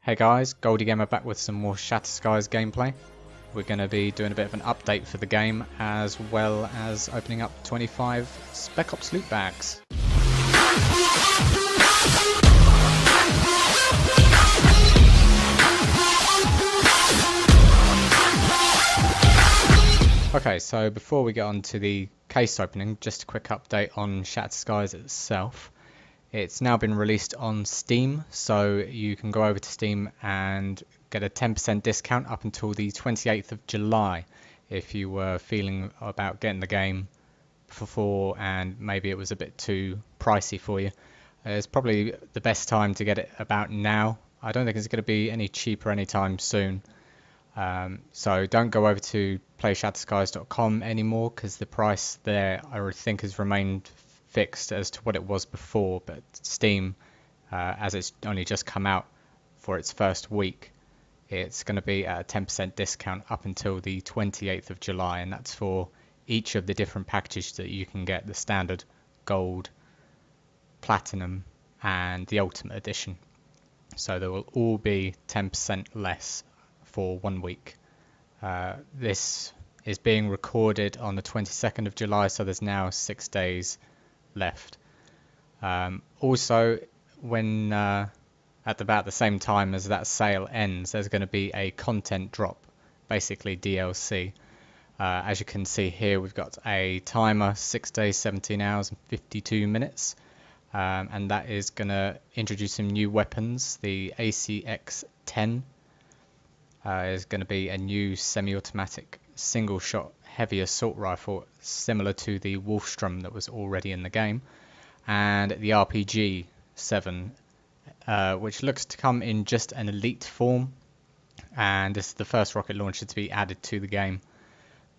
Hey guys, Goldie Gamer back with some more Shattered Skies gameplay. We're going to be doing a bit of an update for the game as well as opening up 25 Spec Ops Lootbags. Okay, so before we get on to the case opening, just a quick update on Shattered Skies itself. It's now been released on Steam, so you can go over to Steam and get a 10% discount up until the 28th of July if you were feeling about getting the game before and maybe it was a bit too pricey for you. It's probably the best time to get it about now. I don't think it's going to be any cheaper anytime soon. So don't go over to playshatterskies.com anymore because the price there I think has remained fixed as to what it was before, but Steam, as it's only just come out for its first week, it's going to be at a 10% discount up until the 28th of July, and that's for each of the different packages that you can get: the standard, gold, platinum, and the ultimate edition. So they will all be 10% less for 1 week. This is being recorded on the 22nd of July, so there's now 6 days left. Also, when at about the same time as that sale ends, there's going to be a content drop, basically DLC. As you can see here, we've got a timer, 6 days, 17 hours and 52 minutes, and that is going to introduce some new weapons. The ACX-10 is going to be a new semi-automatic single-shot heavy assault rifle similar to the Wolfstrom that was already in the game, and the RPG-7, which looks to come in just an elite form, and this is the first rocket launcher to be added to the game.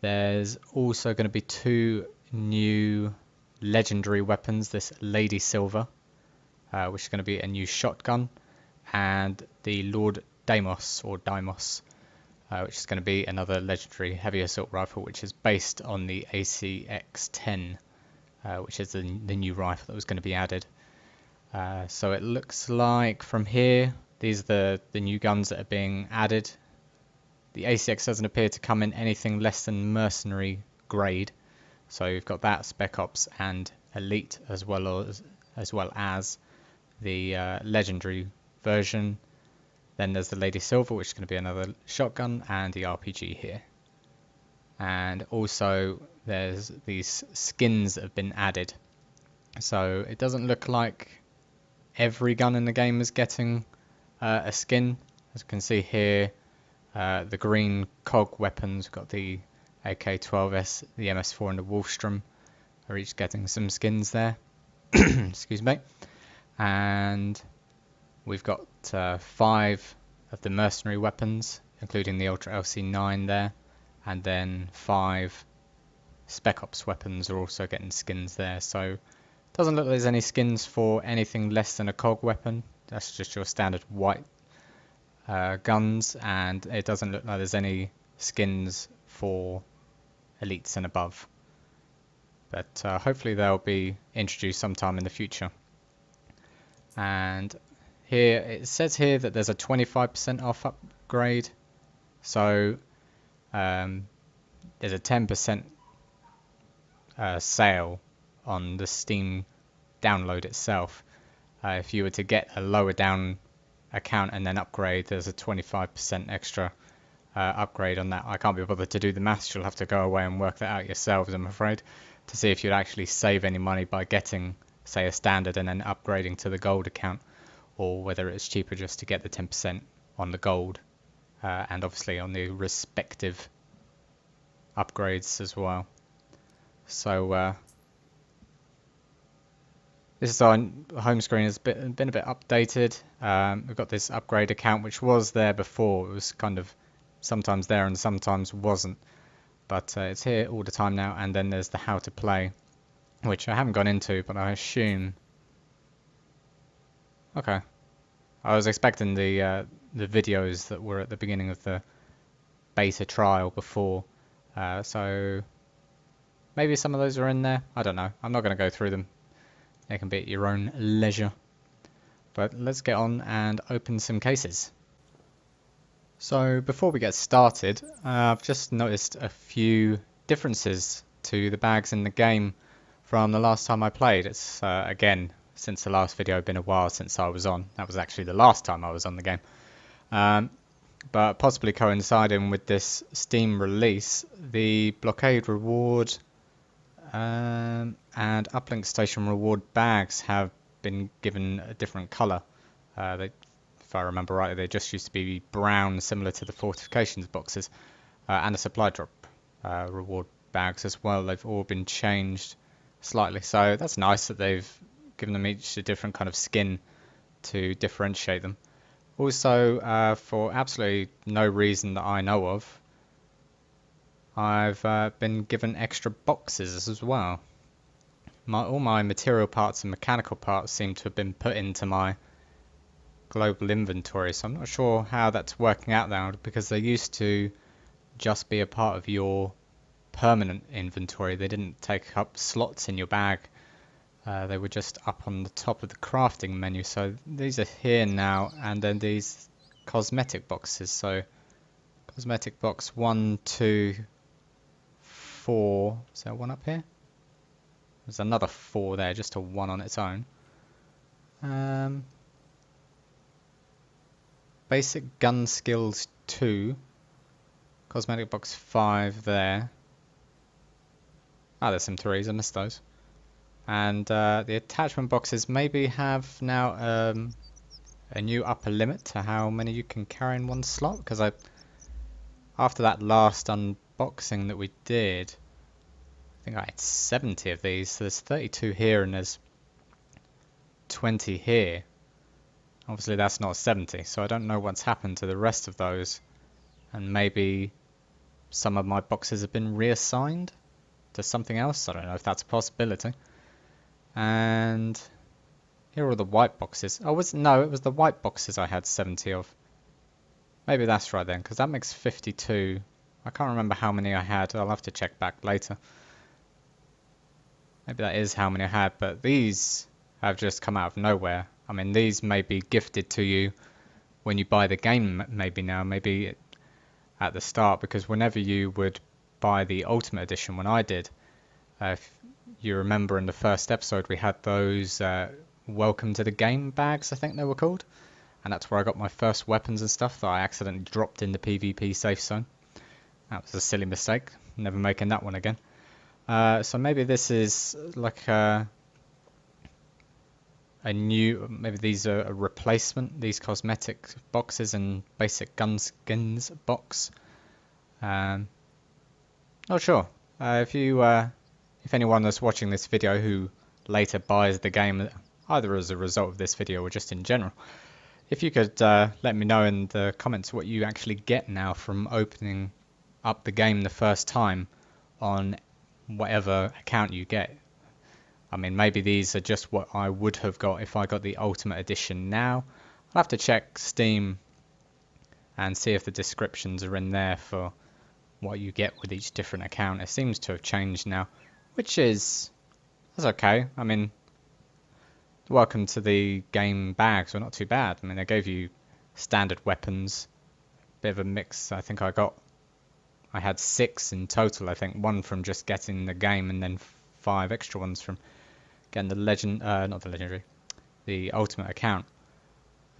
There's also going to be 2 new legendary weapons: this Lady Silver, which is going to be a new shotgun, and the Lord Deimos, which is going to be another legendary heavy assault rifle, which is based on the ACX-10, which is the new rifle that was going to be added. So it looks like from here, these are the new guns that are being added. The ACX doesn't appear to come in anything less than mercenary grade, so you've got that, Spec Ops and Elite, as well as the legendary version. Then there's the Lady Silver, which is going to be another shotgun, and the RPG here. And also there's these skins that have been added. So it doesn't look like every gun in the game is getting a skin. As you can see here, the green COG weapons, we've got the AK-12S, the MS4 and the Wolfstrom are each getting some skins there. Excuse me. And we've got 5 of the mercenary weapons, including the Ultra LC9 there, and then 5 Spec Ops weapons are also getting skins there. So it doesn't look like there's any skins for anything less than a COG weapon. That's just your standard white guns, and it doesn't look like there's any skins for elites and above. But hopefully they'll be introduced sometime in the future. And here it says here that there's a 25% off upgrade, so there's a 10% sale on the Steam download itself. If you were to get a lower down account and then upgrade, there's a 25% extra upgrade on that. I can't be bothered to do the maths. You'll have to go away and work that out yourselves, I'm afraid, to see if you'd actually save any money by getting, say, a standard and then upgrading to the gold account, or whether it's cheaper just to get the 10% on the gold, and obviously on the respective upgrades as well. So this is our home screen has been a bit updated. We've got this upgrade account, which was there before. It was kind of sometimes there and sometimes wasn't, but it's here all the time now. And then there's the how to play, which I haven't gone into, but I assume... Okay. I was expecting the videos that were at the beginning of the beta trial before, so maybe some of those are in there. I don't know. I'm not going to go through them. They can be at your own leisure. But let's get on and open some cases. So before we get started, I've just noticed a few differences to the bags in the game from the last time I played. It's again, since the last video, been a while since I was on. That was actually the last time I was on the game. But possibly coinciding with this Steam release, the blockade reward and uplink station reward bags have been given a different colour. If I remember rightly, they just used to be brown, similar to the fortifications boxes, and the supply drop reward bags as well. They've all been changed slightly, so that's nice that they've given them each a different kind of skin to differentiate them. Also, for absolutely no reason that I know of, I've been given extra boxes as well. All my material parts and mechanical parts seem to have been put into my global inventory, so I'm not sure how that's working out now, because they used to just be a part of your permanent inventory. They didn't take up slots in your bag. They were just up on the top of the crafting menu. So these are here now, and then these cosmetic boxes. So cosmetic box 1, 2, 4. Is there one up here? There's another 4 there, just a 1 on its own. Basic gun skills 2. Cosmetic box 5 there. Ah, there's some 3s, I missed those. And the attachment boxes maybe have now a new upper limit to how many you can carry in one slot, because after that last unboxing that we did, I think I had 70 of these, so there's 32 here and there's 20 here. Obviously that's not 70, so I don't know what's happened to the rest of those, and maybe some of my boxes have been reassigned to something else. I don't know if that's a possibility. And here are all the white boxes. Oh, no, it was the white boxes I had 70 of. Maybe that's right then, because that makes 52. I can't remember how many I had. I'll have to check back later. Maybe that is how many I had, but these have just come out of nowhere. I mean, these may be gifted to you when you buy the game, maybe at the start, because whenever you would buy the Ultimate Edition, when I did, if you remember in the first episode, we had those Welcome to the Game bags, I think they were called, and that's where I got my first weapons and stuff that I accidentally dropped in the PvP safe zone. That was a silly mistake, never making that one again. So maybe this is like a new, maybe these are a replacement, these cosmetic boxes and basic gun skins box. Not sure. If anyone that's watching this video who later buys the game, either as a result of this video or just in general, if you could let me know in the comments what you actually get now from opening up the game the first time on whatever account you get. I mean, maybe these are just what I would have got if I got the Ultimate Edition now. I'll have to check Steam and see if the descriptions are in there for what you get with each different account. It seems to have changed now, which is, that's okay. I mean, welcome to the game bags were not too bad. I mean, they gave you standard weapons, bit of a mix. I think I had 6 in total. I think 1 from just getting the game, and then 5 extra ones from getting the the Ultimate account.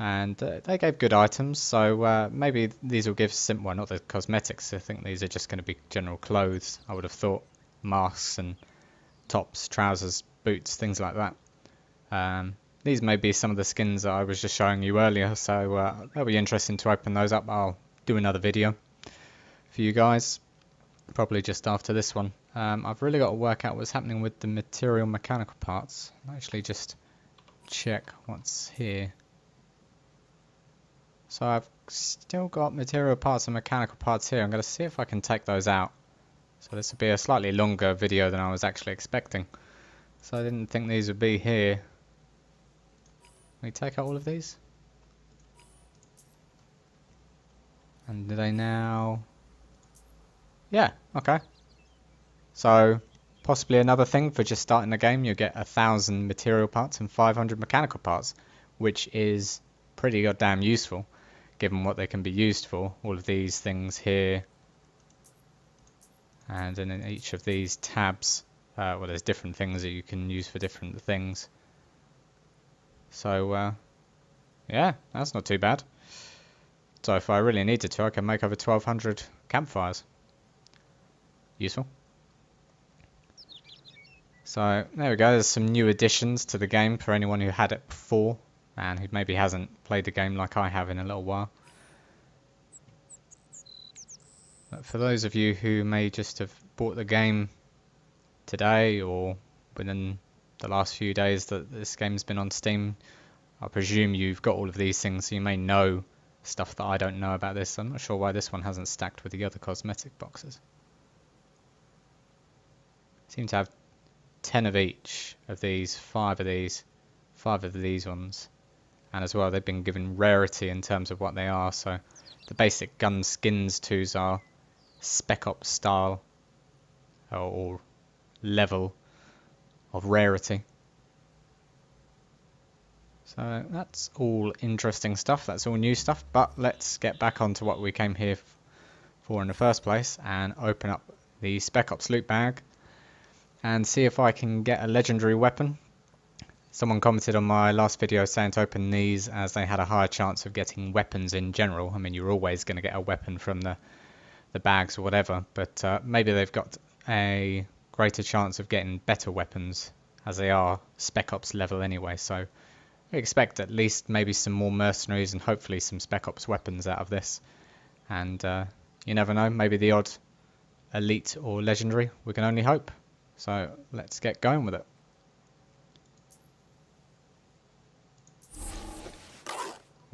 And they gave good items, so maybe these will give well, not the cosmetics. I think these are just going to be general clothes, I would have thought. Masks and tops, trousers, boots, things like that. These may be some of the skins that I was just showing you earlier, so that'll be interesting to open those up. I'll do another video for you guys, probably just after this one. I've really got to work out what's happening with the material mechanical parts. I'll actually just check what's here. So I've still got material parts and mechanical parts here. I'm going to see if I can take those out. So this will be a slightly longer video than I was actually expecting. So I didn't think these would be here. Can we take out all of these? And do they now... Yeah, okay. So possibly another thing for just starting the game, you'll get 1,000 material parts and 500 mechanical parts, which is pretty goddamn useful, given what they can be used for. All of these things here, and then in each of these tabs, well, there's different things that you can use for different things. So yeah, that's not too bad. So if I really needed to, I can make over 1,200 campfires. Useful. So there we go, there's some new additions to the game for anyone who had it before and who maybe hasn't played the game like I have in a little while. But for those of you who may just have bought the game today or within the last few days that this game's been on Steam, I presume you've got all of these things, so you may know stuff that I don't know about this. I'm not sure why this one hasn't stacked with the other cosmetic boxes. Seem to have 10 of each of these, 5 of these, 5 of these ones, and as well they've been given rarity in terms of what they are. So the basic gun skins twos are Spec Ops style or level of rarity. So that's all interesting stuff, that's all new stuff, but let's get back onto what we came here for in the first place and open up the Spec Ops loot bag and see if I can get a legendary weapon. Someone commented on my last video saying to open these as they had a higher chance of getting weapons in general. I mean, you're always going to get a weapon from the bags or whatever, but maybe they've got a greater chance of getting better weapons as they are Spec Ops level anyway. So we expect at least maybe some more mercenaries and hopefully some Spec Ops weapons out of this. And you never know, maybe the odd elite or legendary, we can only hope. So let's get going with it.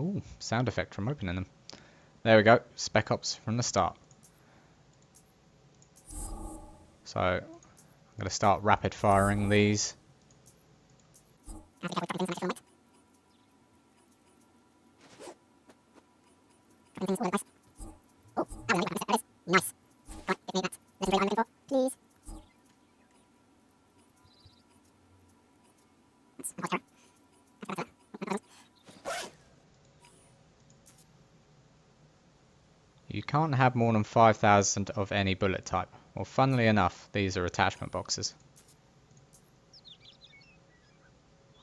Ooh, sound effect from opening them. There we go, Spec Ops from the start. So I'm going to start rapid firing these. Nice. Give me that legendary I'm looking for, please. You can't have more than 5,000 of any bullet type. Well, funnily enough, these are attachment boxes.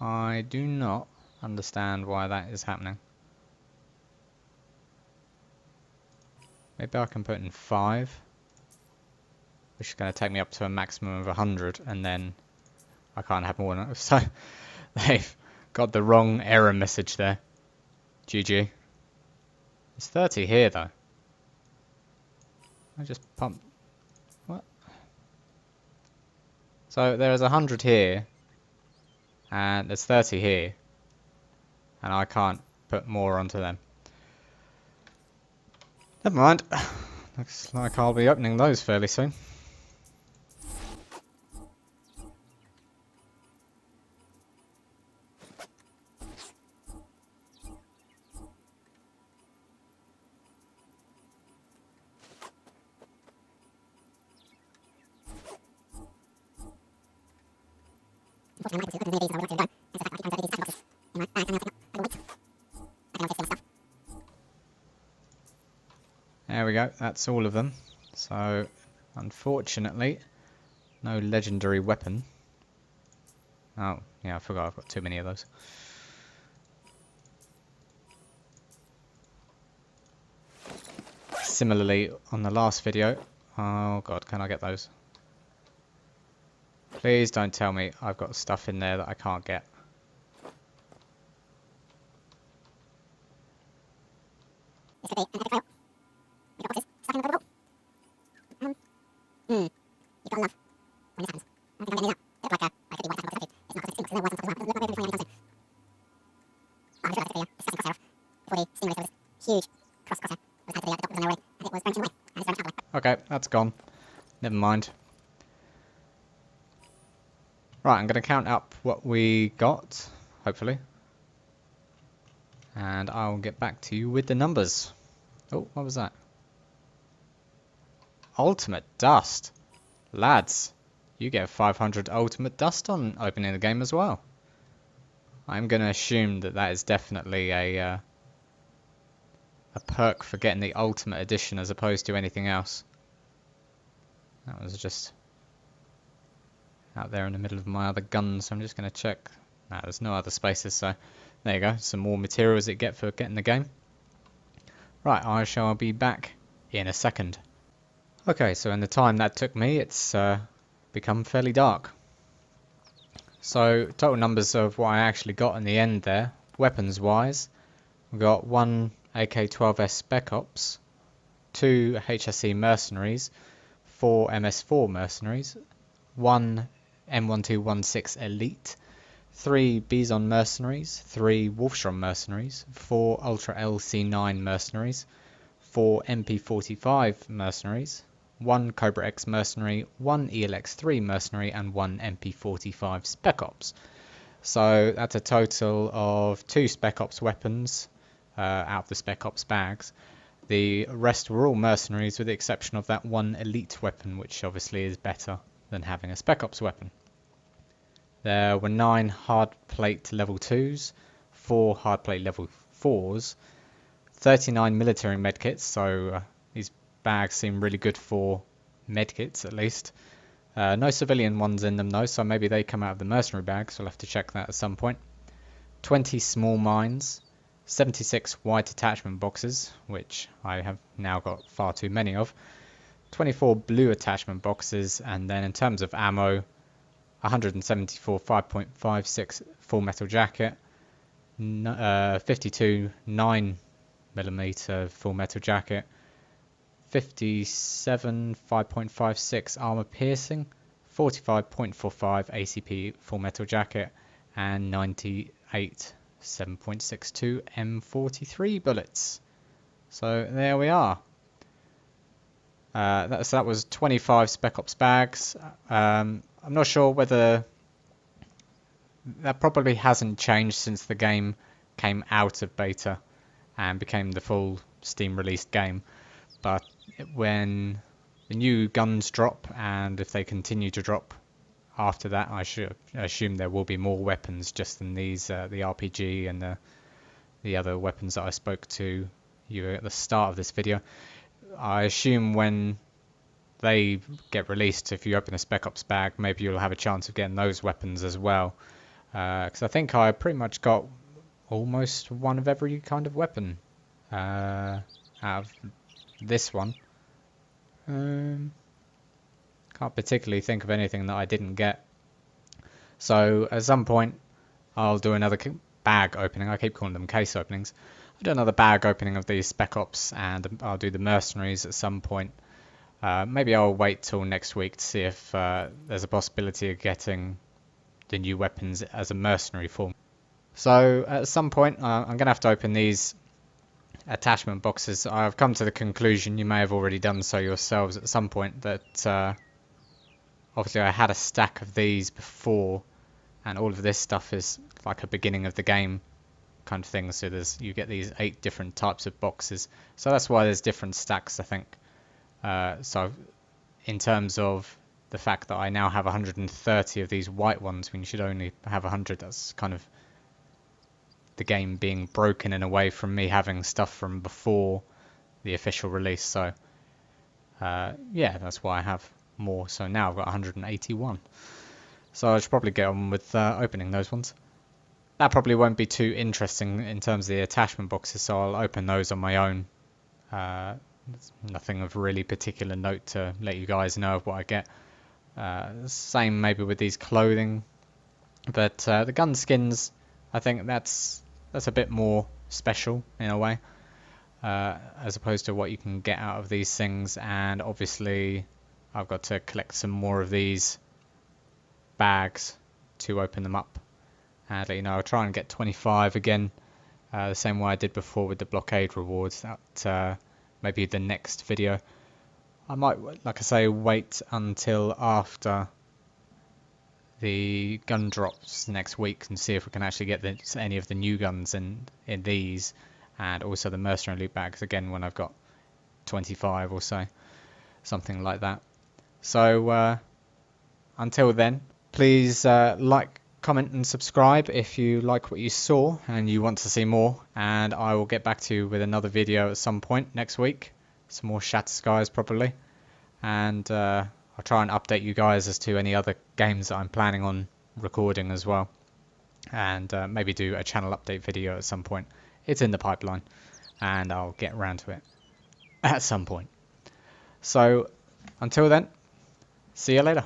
I do not understand why that is happening. Maybe I can put in 5, which is going to take me up to a maximum of 100, and then I can't have more than that. So they've got the wrong error message there. GG. It's 30 here though. I just pumped. What? So there's 100 here, and there's 30 here, and I can't put more onto them. Never mind. Looks like I'll be opening those fairly soon. There we go, that's all of them. So, unfortunately, no legendary weapon. Oh, yeah, I forgot I've got too many of those. Similarly, on the last video, oh god, can I get those? Please don't tell me I've got stuff in there that I can't get. Okay, that's gone. Never mind. Right, I'm going to count up what we got, hopefully. And I'll get back to you with the numbers. Oh, what was that? Ultimate Dust. Lads, you get 500 Ultimate Dust on opening the game as well. I'm going to assume that that is definitely a a perk for getting the Ultimate Edition as opposed to anything else. That was just out there in the middle of my other guns, so I'm just going to check. No, there's no other spaces, so there you go. Some more materials that you get for getting the game. Right, I shall be back in a second. Okay, so in the time that took me, it's become fairly dark. So, total numbers of what I actually got in the end there, weapons-wise, we got 1 AK-12S Spec Ops, 2 HSE Mercenaries, 4 MS4 Mercenaries, 1 M1216 Elite, 3 Bison Mercenaries, 3 Wolfstrom Mercenaries, 4 Ultra LC9 Mercenaries, 4 MP45 Mercenaries, 1 Cobra X Mercenary, 1 ELX3 Mercenary, and 1 MP45 Spec Ops. So that's a total of 2 Spec Ops weapons out of the Spec Ops bags. The rest were all mercenaries with the exception of that one elite weapon, which obviously is better than having a Spec Ops weapon. There were 9 hard plate level 2s, 4 hard plate level 4s, 39 military medkits, so these bags seem really good for medkits at least. No civilian ones in them though, so maybe they come out of the mercenary bag, so I'll have to check that at some point. 20 small mines, 76 white attachment boxes, which I have now got far too many of, 24 blue attachment boxes, and then in terms of ammo, 174 5.56 full metal jacket, 52 9mm full metal jacket, 57 5.56 armor piercing, 45.45 ACP full metal jacket, and 98 7.62 M43 bullets. So there we are. That was 25 Spec Ops bags. I'm not sure whether that probably hasn't changed since the game came out of beta and became the full Steam released game. But when the new guns drop, and if they continue to drop after that, I should assume there will be more weapons just than these, the RPG and the other weapons that I spoke to you at the start of this video. I assume when they get released, if you open a Spec Ops bag, maybe you'll have a chance of getting those weapons as well. Because I think I pretty much got almost one of every kind of weapon out of this one. Can't particularly think of anything that I didn't get. So at some point I'll do another bag opening. I keep calling them case openings. I'll do another bag opening of these Spec Ops, and I'll do the mercenaries at some point. Maybe I'll wait till next week to see if there's a possibility of getting the new weapons as a mercenary form. So at some point I'm going to have to open these attachment boxes. I've come to the conclusion, you may have already done so yourselves at some point, that obviously I had a stack of these before, and all of this stuff is like a beginning of the game kind of thing. So you get these 8 different types of boxes, so that's why there's different stacks, I think. So in terms of the fact that I now have 130 of these white ones when you should only have 100, that's kind of the game being broken in a way from me having stuff from before the official release. So yeah, that's why I have more. So now I've got 181. So I should probably get on with opening those ones. That probably won't be too interesting in terms of the attachment boxes, so I'll open those on my own. There's nothing of really particular note to let you guys know of what I get. Same maybe with these clothing, but the gun skins, I think that's a bit more special in a way, as opposed to what you can get out of these things. And obviously I've got to collect some more of these bags to open them up and let you know. I'll try and get 25 again, the same way I did before with the blockade rewards. That maybe the next video. I might, like I say, wait until after the gun drops next week and see if we can actually get any of the new guns in these, and also the mercenary loot bags again when I've got 25 or so, something like that. So until then, please like, comment and subscribe if you like what you saw and you want to see more, and I will get back to you with another video at some point next week. Some more Shattered Skies probably, and I'll try and update you guys as to any other games that I'm planning on recording as well, and maybe do a channel update video at some point. It's in the pipeline and I'll get around to it at some point. So until then, see you later.